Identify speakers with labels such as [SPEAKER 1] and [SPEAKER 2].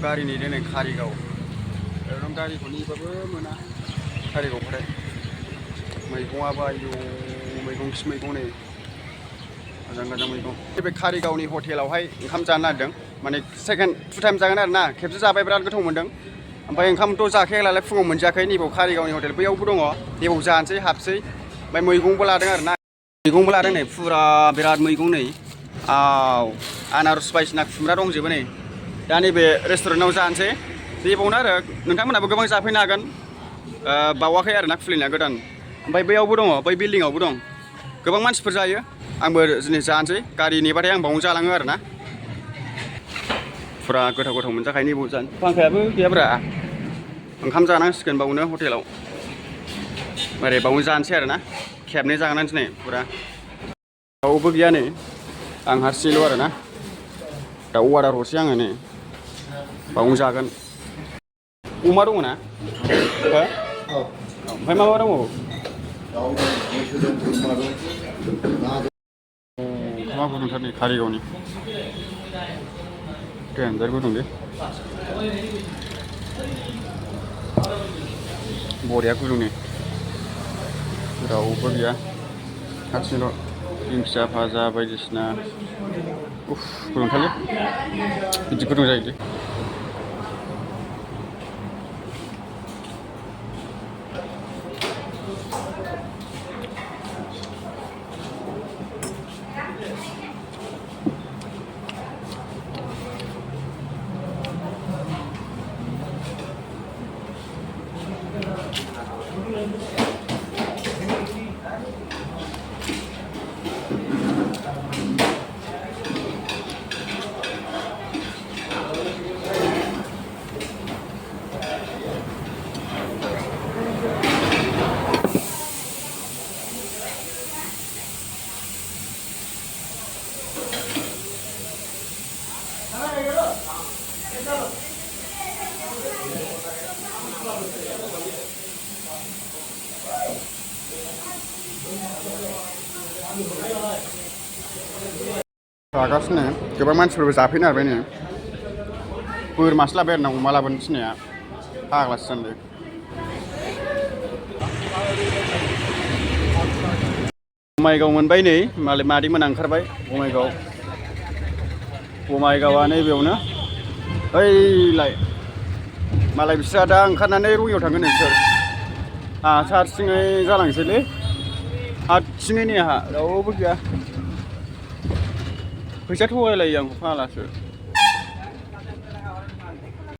[SPEAKER 1] गारिनि दिनै कारिगाव एकदम गारिखौ नेबाबो मोना कारिगावखौहाय मैगङाबो आयौ मैगं खि मैगं नै मोजां मोजां मैगं बे कारिगावनि हटेलावहाय ओंखाम जानो नागिरदों माने सेकेन्ड 2 टाइम जागोन आरो ना खेबसे जाबाय बिराद गोथाव मोनदों ओमफ्राय ओंखामथ' जाखायालाय फुङाव मोनजायाखै नैबाव कारिगावनि हटेल बैयावबो दङ बेयाव जानोसै हाबसै ओमफ्राय मैगंबो लादों आरो ना मैगंबो लादों नै फुरा बिराद मैगं नै आनारस बायदिसिना खुमब्रा दंजोबो नै दा नैबे रेस्टुरेन्टाव जानोसै बेबावनो आरो नोंथांमोनहाबो गोबां जाफैनो हागोन बावाखै आरो ना खुलिनाया गोदान ओमफ्राय बैयावबो दङ बै बिल्डिंआवबो दं गोबां मानसिफोर जायो आंबो दिनै जानोसै गारि नेबाथाय आं बावनो जालाङो आरो ना फुरा गोथाव गोथाव मोनजाखायो नैबाव जानो फांखायाबो गैयाब्रा ओंखाम जानांसिगोन बावनो हटेलाव ओरै बावनो जानोसै आरो ना खेबनै जागोन दिनै फुरा दाउबो गैया नै आं हारसिंल' आरो ना दाउ अर्डार हरसै आङो नै बावनो जागोन अमा दङ ना हो ओमफ्राय मा मा दङ ओंखामा गुदुंथार नै कारिगावनि देनजार गुदुं दे बरिया गुदुं नै रावबो गैया हारसिंल' दिंखिया भाजा बायदिसिना गुदुंथारलै बिदि गुदुं जायोलै जागासिनो गोबां मानसिफोरबो जाफैनो नागिरबाय नै बोरमासो लाबाय आरो ना अमा लाबोनो थिननाया फाग्लासो जानोलै बङाइगाव मोनबाय नै मालाय मादैमोना ओंखारबाय बङाइगावआ नैबेयावनो ओइलाय मालाय बिस्रा दा ओंखारनानै रङियाव थांगोन नोंसोर आंहासो हारसिङै जालांसैलै हारसिङै नै आंहा रावबो गैया फैसा थगायलायो आंखौ फाग्लासो